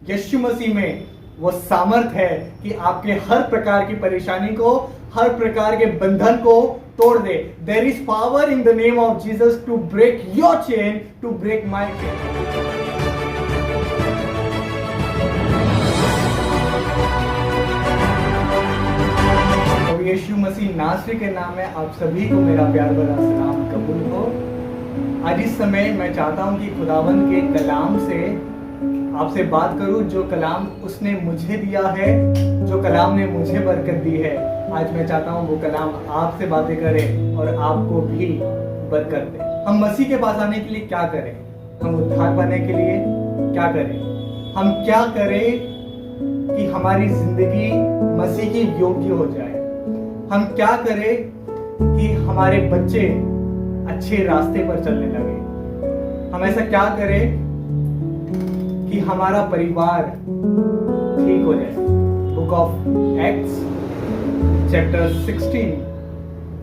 यीशु मसीह में वो सामर्थ है कि आपके हर प्रकार की परेशानी को, हर प्रकार के बंधन को तोड़ दे। There is power in the name of Jesus to break your chain, to break my chain. तो यीशु मसीह नासरी के नाम में आप सभी को मेरा प्यार भरा सलाम कबूल हो। आज इस समय मैं चाहता हूं कि खुदावंद के कलाम से आपसे बात करूं, जो कलाम उसने मुझे दिया है, जो कलाम ने मुझे बरकत दी है। आज मैं चाहता हूं वो कलाम आपसे बातें करे और आपको भी बरकत दे। हम मसीह के पास आने के लिए क्या करें? हम उद्धार पाने के लिए क्या करें? हम क्या करें कि हमारी जिंदगी मसीह की योग्य हो जाए? हम क्या करें कि हमारे बच्चे अच्छे रास्ते पर चलने लगे? हम ऐसा क्या करें कि हमारा परिवार ठीक हो जाए? Book of Acts chapter 16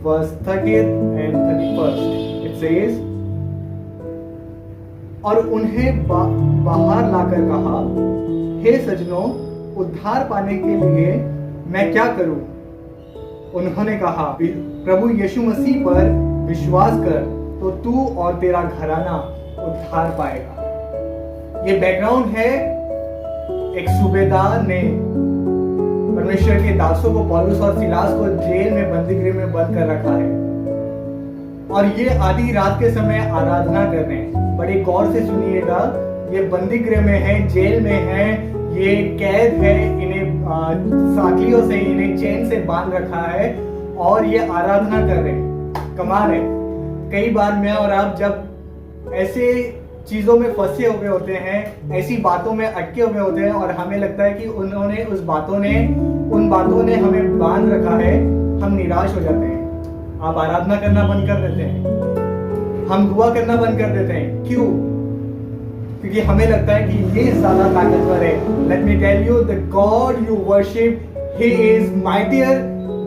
verse 30 and 31 it says, और उन्हें बाहर लाकर कहा, हे सज्जनों, उद्धार पाने के लिए मैं क्या करूं? उन्होंने कहा, प्रभु यीशु मसीह पर विश्वास कर तो तू और तेरा घराना उद्धार पाएगा। ये बैकग्राउंड है, एक सूबेदार ने परमेश्वर के दासों को, पौलुस और सिलास को जेल में, बंदी गृह में बंद कर रखा है और ये आधी रात के समय आराधना कर रहे हैं। बड़े गौर से सुनिएगा, ये बंदी गृह में है, जेल में है, ये कैद है, इन्हें साखियों से, इन्हें चेन से बांध रखा है और ये आराधना कर रहे हैं। कमाल है। कई बार मैं और आप जब ऐसे चीजों में फंसे हुए होते हैं, ऐसी बातों में अटके हुए होते हैं और हमें लगता है कि उन बातों ने हमें बांध रखा है, हम निराश हो जाते हैं। आप आराधना करना बंद कर देते हैं, हम दुआ करना बंद कर देते हैं। क्यों? क्योंकि हमें लगता है कि ये ज्यादा ताकतवर है। Let me tell you, the God you worship, he is mightier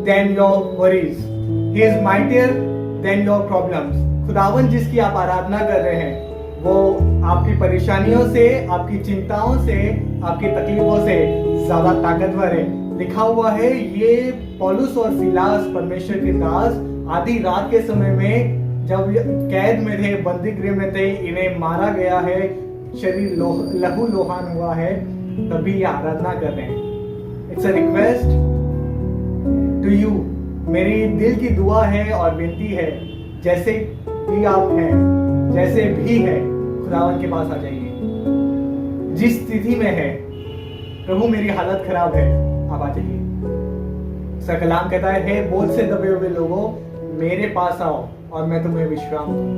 than your worries, he is mightier than your problems. खुदावन जिसकी आप आराधना कर रहे हैं, वो आपकी परेशानियों से, आपकी चिंताओं से, आपकी तकलीफों से ज्यादा ताकतवर है। लिखा हुआ है, ये पौलुस और सिलास, परमेश्वर के दास, आधी रात के समय में जब कैद में थे, बंदी गृह में थे, इन्हें मारा गया है, शरीर लहू लोहान हुआ है, तभी ये आराधना कर रहे हैं। It's a request to you, मेरी दिल की दुआ है और विनती है, जैसे भी आप हैं, जैसे भी है, खुदावन के पास आ जाइए। जिस स्थिति में है, प्रभु मेरी हालत खराब है, आप आ जाइए। उसका कलाम कहता है, हे बोझ से दबे हुए लोगों, मेरे पास आओ और मैं तुम्हें विश्राम दूं।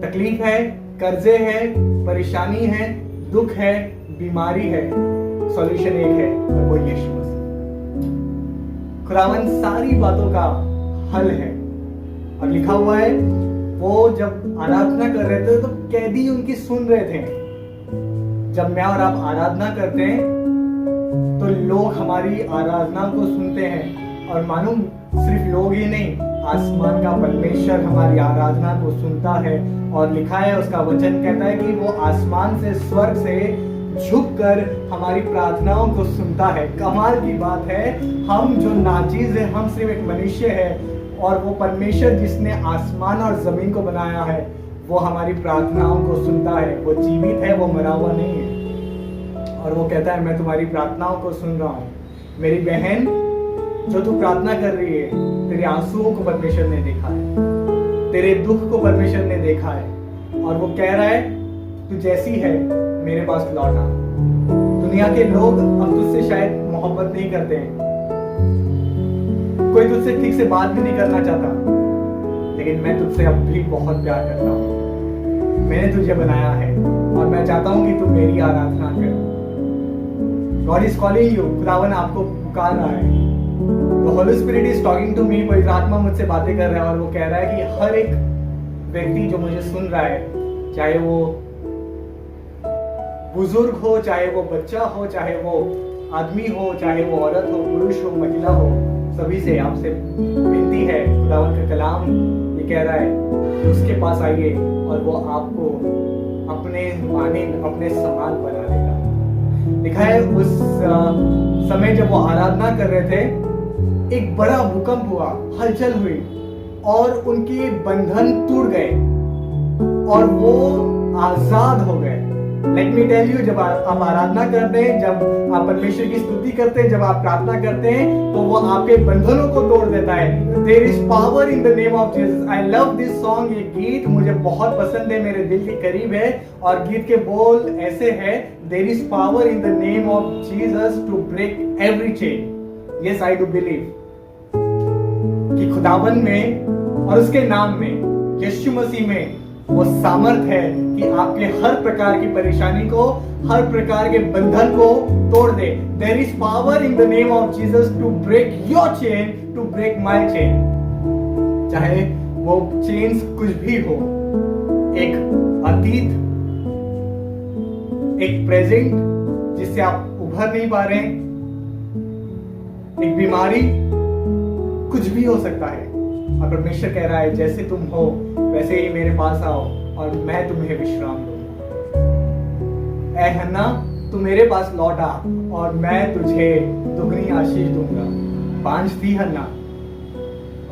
तकलीफ है, कर्जे है, परेशानी है, दुख है, बीमारी है, सॉल्यूशन एक है और वो यीशु मसीह। खुदावन सारी बातों का हल है। और लिखा हुआ है, वो जब आराधना कर रहे थे तो कैदी उनकी सुन रहे थे। जब मैं और आप आराधना करते हैं तो लोग हमारी आराधना को सुनते हैं, और मालूम सिर्फ लोग ही नहीं, आसमान का परमेश्वर हमारी आराधना को सुनता है। और लिखा है, उसका वचन कहता है कि वो आसमान से, स्वर्ग से झुककर हमारी प्रार्थनाओं को सुनता है। कमाल की बात है, हम जो नाचीज है, हम सिर्फ एक मनुष्य है, और वो परमेश्वर जिसने आसमान और जमीन को बनाया है, वो हमारी प्रार्थनाओं को सुनता है। वो जीवित है, वो मरा हुआ नहीं है। और वो कहता है, मैं तुम्हारी प्रार्थनाओं को सुन रहा हूँ। मेरी बहन, जो तू प्रार्थना कर रही है, तेरे आंसुओं को परमेश्वर ने देखा है, तेरे दुख को परमेश्वर ने देखा है, और वो कह रहा है, तू जैसी है मेरे पास लौट आ। दुनिया के लोग अब तुझसे शायद मोहब्बत नहीं करते हैं, कोई तुझसे ठीक से बात भी नहीं करना चाहता, लेकिन मैं तुझसे अब भी बहुत प्यार करता हूँ। मैंने तुझे बनाया है और मैं चाहता हूँ कि तू मेरी आराधना कर। गॉड इज कॉलिंग यू, खुदावन आपको पुकार रहा है। The Holy Spirit is talking to me, पवित्र आत्मा मुझसे बातें कर रहा है और वो कह रहा है कि हर एक व्यक्ति जो मुझे सुन रहा है, चाहे वो बुजुर्ग हो, चाहे वो बच्चा हो, चाहे वो आदमी हो, चाहे वो औरत हो, पुरुष हो, महिला हो, सभी से आपसे विनती है। खुदावन का कलाम ये कह रहा है कि उसके पास आइए और वो आपको अपने मानिंद, अपने समान बना देगा। लिखा है उस समय जब वो आराधना कर रहे थे, एक बड़ा भूकंप हुआ, हलचल हुई और उनके बंधन टूट गए और वो आजाद हो गए। लेट मी टेल यू, जब आप आराधना करते हैं, जब आप परमेश्वर की स्तुति करते हैं, जब आप प्रार्थना करते हैं, तो वो आपके बंधनों को तोड़ देता है। There is power in the name of Jesus. I love this song. ये गीत मुझे बहुत पसंद है, मेरे दिल के करीब है। और गीत के बोल ऐसे हैं, there is power in the name of Jesus to break every chain. Yes, I do believe कि खुदावन में और उसके नाम में, यीशु मसीह में वो सामर्थ है कि आपके हर प्रकार की परेशानी को, हर प्रकार के बंधन को तोड़ दे। There is power in the name of Jesus to break your chain, to break my chain. चाहे वो चेन्स कुछ भी हो, एक अतीत, एक प्रेजेंट जिससे आप उभर नहीं पा रहे हैं, एक बीमारी, कुछ भी हो सकता है। और परमेश्वर कह रहा है, जैसे तुम हो वैसे ही मेरे पास आओ और मैं तुम्हें विश्राम दूंगा। ऐ हन्ना, तू मेरे पास लौट आ और मैं तुझे दुगनी आशीष दूंगा। बांझ थी हन्ना,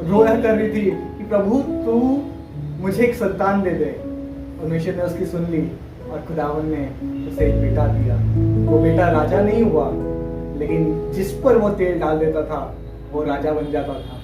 रोया कर रही थी कि प्रभु तू मुझे एक संतान दे दे। परमेश्वर ने उसकी सुन ली और खुदावन ने उसे एक बेटा दिया। वो बेटा राजा नहीं हुआ, लेकिन जिस पर वो तेल डाल देता था वो राजा बन जाता था।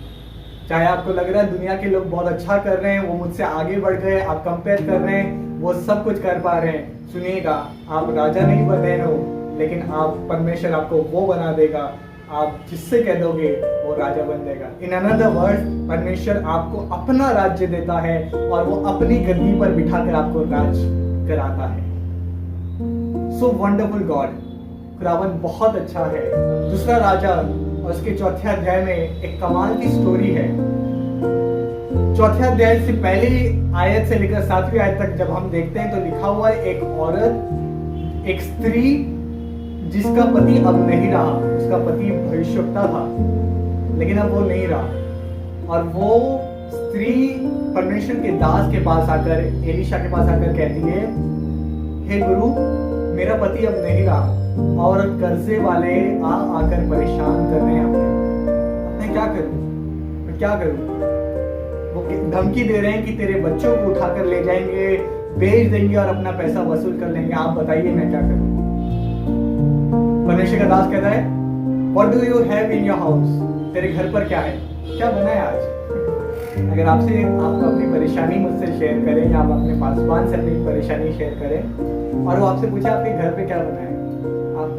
चाहे आपको लग रहा है दुनिया के लोग बहुत अच्छा कर रहे हैं, वो मुझसे आगे बढ़ गए, आप कंपेयर कर रहे हैं, वो सब कुछ कर पा रहे हैं, सुनिएगा, आप राजा नहीं बने हो, लेकिन आप, परमेश्वर आपको वो बना देगा, आप जिससे कह दोगे वो राजा बन देगा। इन अनदर वर्ड, परमेश्वर आपको अपना राज्य देता है और वो अपनी गद्दी पर बिठाकर आपको राज कराता है। सो वंडरफुल गॉड, खुदावन बहुत अच्छा है। दूसरा राजा और उसके चौथे अध्याय में एक कमाल की स्टोरी है। चौथे अध्याय से पहली आयत से लेकर 7वीं आयत तक जब हम देखते हैं तो लिखा हुआ है, एक औरत, एक स्त्री जिसका पति अब नहीं रहा। उसका पति भविष्यवक्ता था, लेकिन अब वो नहीं रहा। और वो स्त्री परमेश्वर के दास के पास आकर, एलीशा के पास आकर कहती है, हे गुरु, मेरा पति अब नहीं रहा और कर्जे वाले आकर परेशान कर रहे हैं अब मैं क्या करूं, मैं क्या करूं। वो धमकी दे रहे हैं कि तेरे बच्चों को उठाकर ले जाएंगे, बेच देंगे और अपना पैसा वसूल कर लेंगे। आप बताइए मैं क्या करूं। परमेश्वर का दास कहता है, what do you have in your house? तेरे घर पर क्या है, क्या बना है आज? अगर आप अपनी परेशानी मुझसे शेयर करें या आप अपने पासवान से अपनी परेशानी शेयर करें और वो आपसे पूछे आपके घर पे क्या बना है, आप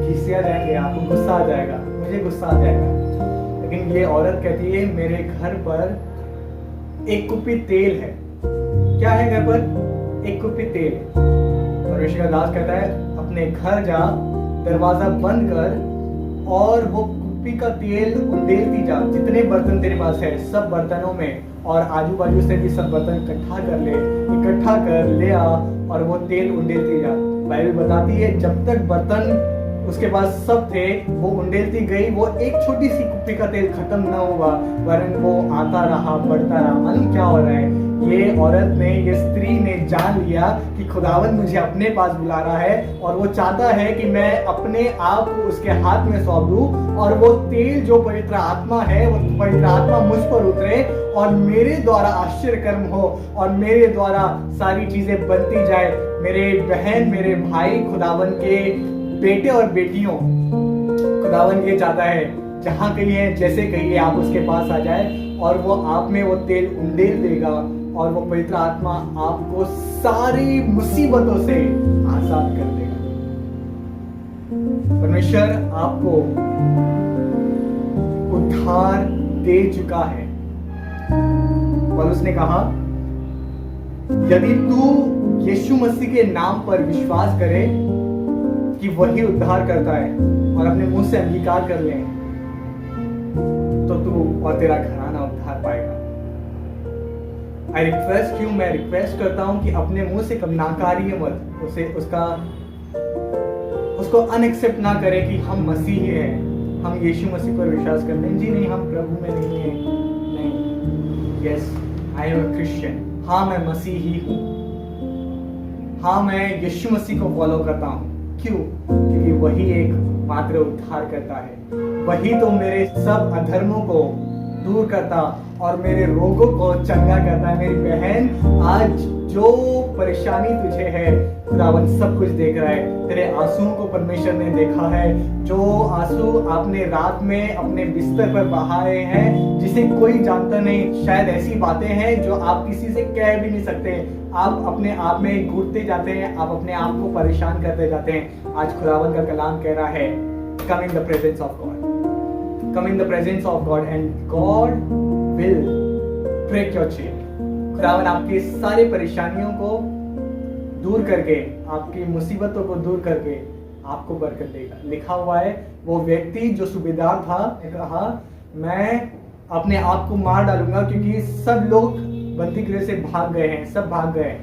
खिसिया जाएंगे, आपको गुस्सा आ जाएगा, मुझे गुस्सा आ जाएगा। लेकिन ये औरत कहती है, मेरे घर पर एक कुप्पी तेल है। क्या है घर पर? एक कुप्पी तेल। परमेश्वर का दास कहता है, अपने घर जा, दरवाजा बंद कर और वो कुप्पी का तेल उंडेलती जा। जितने बर्तन तेरे पास है सब बर्तनों में और आजू बाजू से भी सब बर्तन इकट्ठा कर ले आ और वो तेल उंडेलती जा। बाइबल बताती है जब तक बर्तन उसके पास सब थे वो उंडेलती गई, वो एक छोटी सी कुप्पी का तेल खत्म ना हुआ, वरन वो आता रहा, बढ़ता रहा। मालूम क्या हो रहा है? ये औरत ने, ये स्त्री ने जान लिया कि खुदावन मुझे अपने पास बुला रहा है और वो चाहता है कि मैं अपने आप को उसके हाथ में सौंप दूं और वो तेल जो पवित्र आत्मा है, वो पवित्र आत्मा मुझ पर उतरे और मेरे द्वारा आश्चर्य कर्म हो और मेरे द्वारा सारी चीजें बनती जाए। मेरे बहन, मेरे भाई, खुदावन के बेटे और बेटियों, खुदावन ये चाहता है जहां कहीं है, जैसे कहीं आप उसके पास आ जाए और वो आप में वो तेल उंडेल देगा और वो पवित्र आत्मा आपको सारी मुसीबतों से आजाद कर देगा। परमेश्वर आपको उद्धार दे चुका है। पौलुस ने कहा, यदि तू यीशु मसीह के नाम पर विश्वास करे कि वही उद्धार करता है और अपने मुंह से अंगीकार कर ले तो तू और तेरा घराना उद्धार पाएगा। मैं रिक्वेस्ट करता हूं कि अपने मुंह से कब नाकारिए मत, उसको अनएक्सेप्ट ना करें कि हम मसीही हैं, हम यीशु मसीह पर विश्वास करते हैं। जी नहीं, हम प्रभु में नहीं है, नहीं। Yes, I am a Christian. हाँ, मैं मसीही हूँ। हाँ, मैं यीशु मसीह को फॉलो करता हूँ। क्यों? क्योंकि वही एक मात्र उद्धार करता है। वही तो मेरे सब अधर्मों को दूर करता और मेरे रोगों को चंगा करता है। मेरी बहन, आज जो परेशानी तुझे है, खुदावन सब कुछ देख रहा है। तेरे आंसुओं को परमेश्वर ने देखा है। जो आंसू आपने रात में अपने बिस्तर पर बहाए हैं, जिसे कोई जानता नहीं। शायद ऐसी बातें हैं जो आप किसी से कह भी नहीं सकते। आप अपने आप में घुटते जाते हैं, आप अपने आप को परेशान करते जाते हैं। आज खुदावन का कलाम कह रहा है, come in the presence of God, come in the presence of God and God will break your chain। खुदावन आपकी सारी परेशानियों को दूर करके, आपकी मुसीबतों को दूर करके आपको बरकत देगा। लिखा हुआ है, वो व्यक्ति जो सूबेदार था कहा, मैं अपने आप को मार डालूंगा क्योंकि सब लोग बंदी गृह से भाग गए हैं, सब भाग गए।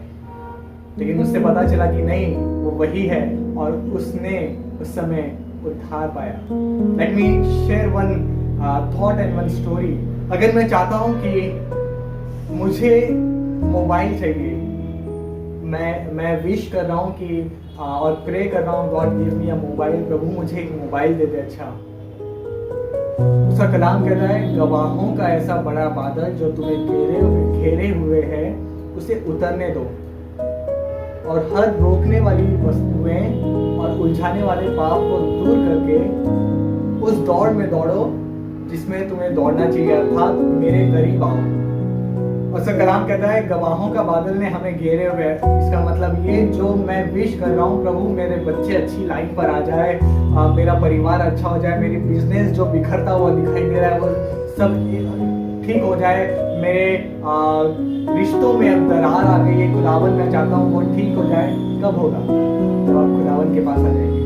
लेकिन उससे पता चला कि नहीं, वो वही है और उसने उस समय उद्धार पाया। Let me share one thought and one story. अगर मैं चाहता हूं कि मुझे मोबाइल चाहिए, मैं विश कर रहा हूं कि और प्रे कर रहा हूं, God give me a mobile, प्रभु मुझे एक मोबाइल दे दे। अच्छा, उसका कलाम कह रहा है, गवाहों का ऐसा बड़ा बादल जो तुम्हें घेरे हुए है, उसे उतरने दो और हर रोकने वाली वस्तुएं और उलझाने वाले पाप को दूर करके उस दौड़ में दौड़ो जिसमें तुम्हें दौड़ना चाहिए, अर्थात मेरे करीब आओ। और उसका कलाम कहता है, गवाहों का बादल ने हमें घेरे हुए है। इसका मतलब ये, जो मैं विश कर रहा हूँ, प्रभु मेरे बच्चे अच्छी लाइन पर आ जाए, मेरा परिवार अच्छा हो जाए, मेरी बिजनेस जो बिखरता हुआ दिखाई दे रहा है वो सब ठीक हो जाए, मेरे रिश्तों में अब दरार आ गई है, खुदावन मैं चाहता हूँ वो ठीक हो जाए। कब होगा? जब आप खुदावन के पास आ जाएंगे,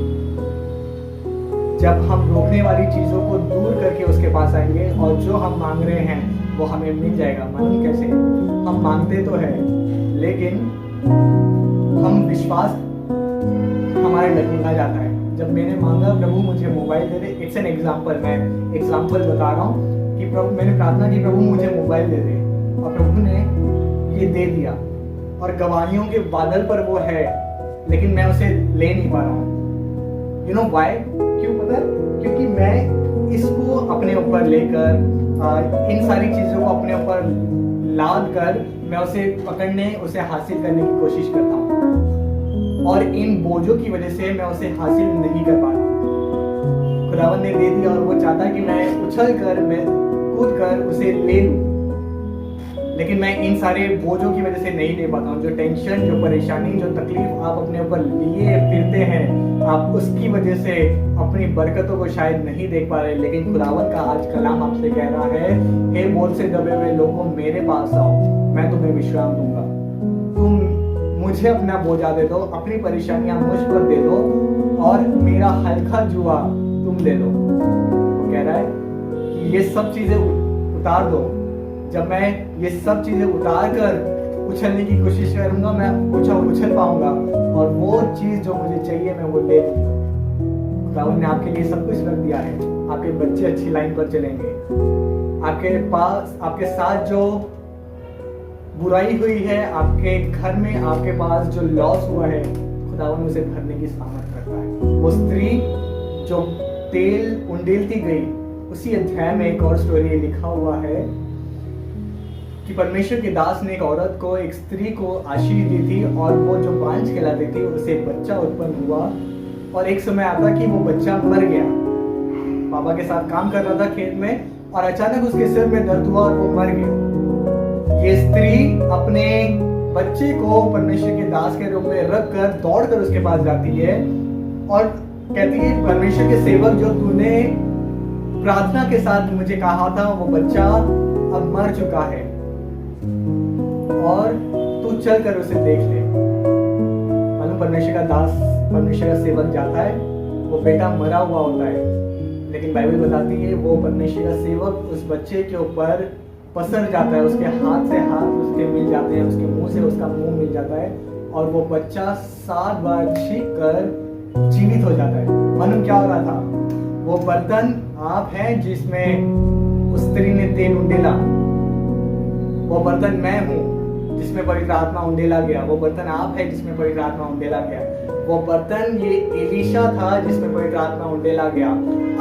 जब हम रोकने वाली चीजों को दूर करके उसके पास आएंगे और जो हम मांग रहे हैं वो हमें मिल जाएगा। मालूम कैसे? हम मांगते तो है लेकिन हम विश्वास हमारा डगमगा जाता है। जब मैंने मांगा, प्रभु मुझे mobile they they, it's an example, मैं एग्जाम्पल बता रहा हूँ कि प्रभु, मैंने प्रार्थना की, प्रभु मुझे मोबाइल दे दे, और प्रभु ने ये दे दिया। और गवाहियों के बादल पर वो है, लेकिन मैं उसे ले नहीं पा रहा हूँ। You know why? क्यों पता है? क्योंकि मैं इसको अपने ऊपर लेकर, इन सारी चीजों को अपने ऊपर लाद कर मैं उसे पकड़ने, उसे हासिल करने की कोशिश करता हूँ, और इन बोझों की वजह से मैं उसे हासिल नहीं कर पा रहा। खुदावन ने दे दिया और वो चाहता है कि मैं उछल कर, मैं कूद कर उसे ले लूं, लेकिन मैं इन सारे बोझों की वजह से नहीं ले पाता हूँ। जो टेंशन, जो परेशानी, जो तकलीफ आप अपने ऊपर लिए फिरते हैं, आप उसकी वजह से अपनी बरकतों को शायद नहीं देख पा रहे। लेकिन खुदावन का आज कलाम आपसे कह रहा है, हे बोझ से दबे हुए लोगों, मेरे पास आओ, मैं तुम्हें विश्राम दूंगा। तुम मुझे अपना बोझा दे दो, अपनी परेशानियां मुझ पर दे दो और मेरा हल्का जुआ तुम ले लो। वो कह रहा है कि ये सब चीजें उतार दो। जब मैं ये सब चीजें उतार कर उछलने की कोशिश करूंगा, मैं उछल पाऊंगा और वो चीज जो मुझे चाहिए मैं वो ले लूंगा। खुदावन ने आपके लिए सब कुछ रख दिया है। आपके बच्चे अच्छी लाइन पर चलेंगे। आपके पास, आपके साथ जो बुराई हुई है आपके घर में, आपके पास जो लॉस हुआ है, खुदावन उसे भरने की सामर्थ रखता है। वो स्त्री जो तेल उंडेलती गई, उसी अध्याय में एक और स्टोरी लिखा हुआ है कि परमेश्वर के दास ने एक औरत को, एक स्त्री को आशीष दी थी और वो जो बांझ कहलाती थी, उसे बच्चा उत्पन्न हुआ और एक समय आता कि वो बच्चा मर गया। पापा के साथ काम कर रहा था खेत में और अचानक उसके सिर में दर्द हुआ और वो मर गया। ये स्त्री अपने बच्चे को परमेश्वर के दास के रूप में रख कर दौड़ कर उसके पास जाती है और कहती है, परमेश्वर के सेवक, जो तूने प्रार्थना के साथ मुझे कहा था, वो बच्चा अब मर चुका है और तू चल कर उसे देख ले। मालूम, परमेश्वर का दास, परमेश्वर का सेवक जाता है, वो बेटा मरा हुआ होता है, लेकिन बाइबल बताती है वो परमेश्वर का सेवक उस बच्चे के ऊपर पसर जाता है, उसके हाथ से हाथ उसके मिल जाते हैं, उसके मुंह से उसका मुंह मिल जाता है और वो बच्चा 7 बार छींक कर जीवित हो जाता है। मालूम क्या हो रहा था? वो बर्तन आप हैं जिसमें उस स्त्री ने तेल उंडेला, वो बर्तन मैं हूं जिसमें पवित्र आत्मा उंडेला गया। वो बर्तन आप है जिसमें पवित्र आत्मा उंडेला गया। वो बर्तन ये एलिशा था जिसमें पवित्र आत्मा उंडेला गया।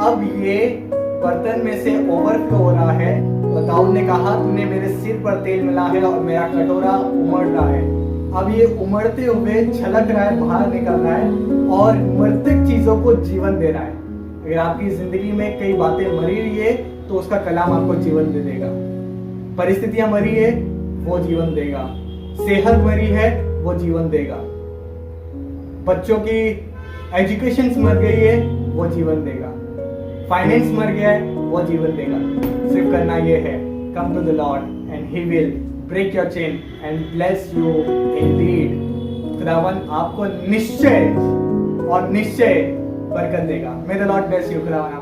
अब ये बर्तन में से ओवरफ्लो हो रहा है। तो दाऊद ने कहा, तूने मेरे सिर पर तेल मिला है और मेरा कटोरा उमड़ रहा है। अब ये उमड़ते हुए छलक रहा है, बाहर निकल रहा है और मृतक चीजों को जीवन दे रहा है। अगर आपकी जिंदगी में कई बातें मरी हुई है तो उसका कलाम आपको जीवन दे देगा। परिस्थितियां मरी है, वो जीवन देगा। सेहत मरी है, वो जीवन देगा। बच्चों की एजुकेशन मर गई है, वो जीवन देगा। फाइनेंस मर गया है, वो जीवन देगा। सिर्फ करना ये है, come to the Lord and he will break your chain and bless you indeed. खुदावन आपको निश्चय और निश्चय बरकत देगा। May the Lord bless you. खुदावन